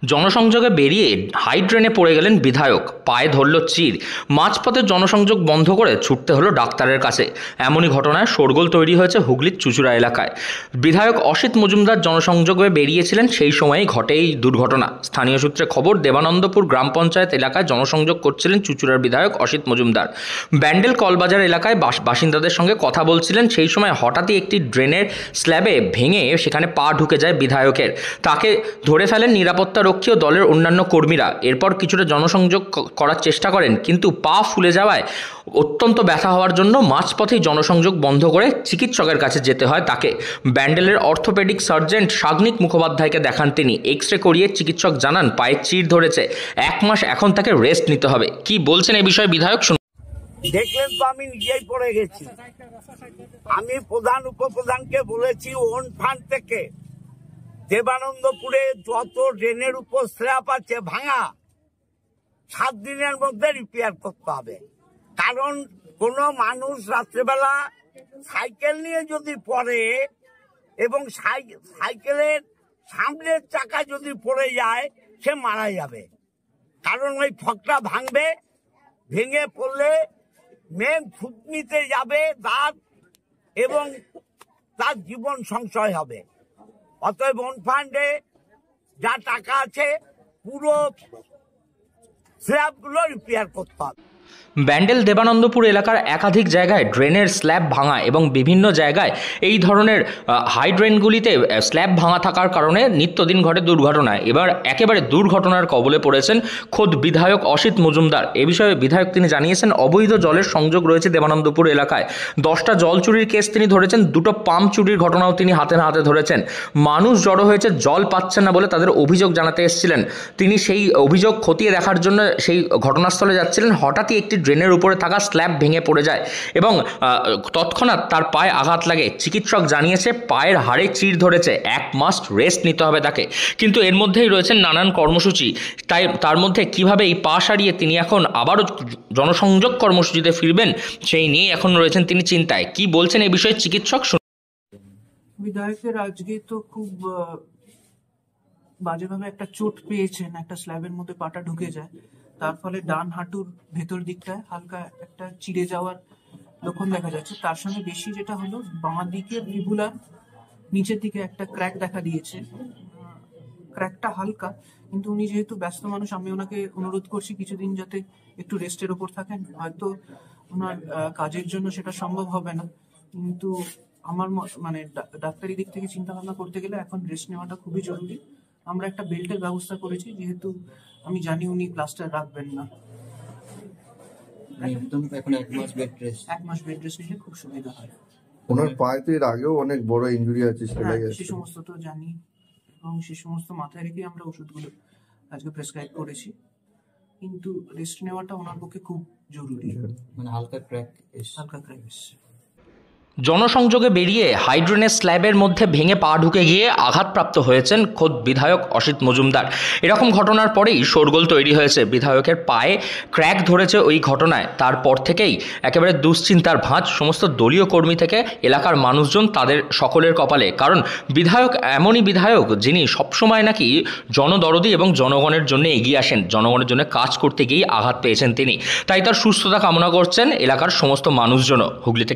জনসংযোগে বেরিয়ে হাই ড্রেনে পড়ে গেলেন বিধায়ক, পায়ে ধরল চির। মাঝপথে জনসংযোগ বন্ধ করে ছুটতে হলো ডাক্তারের কাছে। এমনই ঘটনায় শোরগোল তৈরি হয়েছে হুগলির চুঁচুড়া এলাকায়। বিধায়ক অসিত মজুমদার জনসংযোগে বেরিয়েছিলেন, সেই সময়েই ঘটে এই দুর্ঘটনা। স্থানীয় সূত্রে খবর, দেবানন্দপুর গ্রাম পঞ্চায়েত এলাকায় জনসংযোগ করছিলেন চুঁচুড়ার বিধায়ক অসিত মজুমদার। ব্যান্ডেল কলবাজার এলাকায় বাসিন্দাদের সঙ্গে কথা বলছিলেন। সেই সময় হঠাৎই একটি ড্রেনের স্ল্যাবে ভেঙে সেখানে পা ঢুকে যায় বিধায়কের। তাকে ধরে ফেলেন নিরাপত্তা রক্ষী ও দলের অন্যান্য কর্মীরা। এরপর কিছুটা জনসংযোগ করার চেষ্টা করেন, কিন্তু পা ফুলে যাওয়ায় অত্যন্ত ব্যথা হওয়ার জন্য মাঝপথেই জনসংযোগ বন্ধ করে চিকিৎসকের কাছে যেতে হয় তাকে। ব্যান্ডেলের অর্থোপেডিক সার্জেন্ট সাগ্নিক মুখোপাধ্যায়কে দেখান তিনি। এক্স রে করিয়ে চিকিৎসক জানান পায়ে চির ধরেছে, 1 মাস এখন তাকে রেস্ট নিতে হবে। কি বলছেন এই বিষয়ে বিধায়ক? দেখলেন তো, আমি নিজেই পড়ে গেছি। আমি প্রধান উপপ্রধানকে বলেছি ওন ফান্ড থেকে দেবানন্দপুরে যত ড্রেনের উপর স্ল্যাব আছে ভাঙা 7 দিনের মধ্যে রিপেয়ার করতে হবে। কারণ কোন মানুষ রাত্রেবেলা সাইকেল নিয়ে যদি পড়ে এবং সাইকেলের সামনের চাকা যদি পড়ে যায়, সে মারা যাবে। কারণ ওই ফকটা ভাঙবে, ভেঙে পড়লে মেন থুতনিতে যাবে দাঁত এবং তার জীবন সংশয় হবে। অতএব ওন ফান্ডে যা টাকা আছে পুরো স্ল্যাবগুলো রিপেয়ার করতে হবে। ব্যান্ডেল দেবানন্দপুর এলাকার একাধিক জায়গায় ড্রেনের স্ল্যাব ভাঙা এবং বিভিন্ন জায়গায় এই ধরনের হাই ড্রেনগুলিতে স্ল্যাব ভাঙা থাকার কারণে নিত্যদিন ঘটে দুর্ঘটনায়। এবার একেবারে দুর্ঘটনার কবলে পড়েছেন খোদ বিধায়ক অসিত মজুমদার। এ বিষয়ে বিধায়ক তিনি জানিয়েছেন, অবৈধ জলের সংযোগ রয়েছে দেবানন্দপুর এলাকায়। 10টা জল চুরির কেস তিনি ধরেছেন, 2টো পাম্প চুরির ঘটনাও তিনি হাতে হাতে ধরেছেন। মানুষ জড়ো হয়েছে, জল পাচ্ছে না বলে তাদের অভিযোগ জানাতে এসেছিলেন। তিনি সেই অভিযোগ খতিয়ে দেখার জন্য সেই ঘটনাস্থলে যাচ্ছিলেন। হঠাৎই একটি ড্রেনের উপরে থাকা স্ল্যাব ভেঙে পড়ে যায় এবং তৎক্ষণাৎ তার পায়ে আঘাত লাগে। চিকিৎসক জানিয়েছে পায়ের হাড়ে চির ধরেছে, 1 মাস রেস্ট নিতে হবে তাকে। কিন্তু এর মধ্যেই রয়েছেন নানান কর্মসূচি। তাই তার মধ্যে কিভাবে এই পা সারিয়ে তিনি এখন আবারও জনসংযোগ কর্মসূচিতে ফিরবেন, সেই নিয়ে এখন রয়েছেন তিনি চিন্তায়। কি বলছেন এই বিষয়ে চিকিৎসক? বিধায়কের আজকে তো খুব বাজেভাবে একটা চোট পেয়েছেন, একটা স্ল্যাবের মধ্যে পাটা ঢুকে যায়। তার ফলে ডান হাঁটুর ভেতর দিকটায় হালকা একটা চিড়ে যাওয়ার লক্ষণ দেখা যাচ্ছে। তার সঙ্গে বেশি যেটা হলো, বাঁ দিকের ফিবুলার নিচের দিকে একটা ক্র্যাক দেখা দিয়েছে। ক্র্যাকটা হালকা, কিন্তু উনি যেহেতু ব্যস্ত মানুষ, আমি ওনাকে অনুরোধ করছি কিছুদিন যাতে একটু রেস্টের ওপর থাকেন। হয়তো ওনার কাজের জন্য সেটা সম্ভব হবে না, কিন্তু আমার মানে ডাক্তারি দিক থেকে চিন্তা ভাবনা করতে গেলে এখন রেস্ট নেওয়াটা খুবই জরুরি। আমরা একটা বেল্টের ব্যবস্থা করেছি, যেহেতু আমি জানি উনি প্লাস্টার রাখবেন না। একদম এখন 1 মাস বেড রেস্ট। 1 মাস বেড রেস্ট নিলে খুব সুবিধা হয়। ওনার পায়ে তো এর আগেও অনেক বড় ইনজুরি আছে, সে সমস্ত তো জানি, এবং সে সমস্ত মাথায় রেখে আমরা ওষুধগুলো আজকে প্রেসক্রাইব করেছি। কিন্তু রেস্ট নেওয়াটা ওনার পক্ষে খুব জরুরি। মানে হালকা ক্র্যাক এসছে। জনসংযোগে বেরিয়ে হাইড্রেনের স্ল্যাবের মধ্যে ভেঙে পা ঢুকে গিয়ে আঘাতপ্রাপ্ত হয়েছেন খোদ বিধায়ক অসিত মজুমদার। এরকম ঘটনার পরেই শোরগোল তৈরি হয়েছে। বিধায়কের পায়ে ক্র্যাক ধরেছে ওই ঘটনায়। তারপর থেকেই একেবারে দুশ্চিন্তার ভাঁজ সমস্ত দলীয় কর্মী থেকে এলাকার মানুষজন, তাদের সকলের কপালে। কারণ বিধায়ক এমনই বিধায়ক যিনি সবসময় নাকি জনদরদি এবং জনগণের জন্য এগিয়ে আসেন। জনগণের জন্য কাজ করতে গিয়েই আঘাত পেয়েছেন তিনি। তাই তার সুস্থতা কামনা করছেন এলাকার সমস্ত মানুষজন। হুগলি থেকে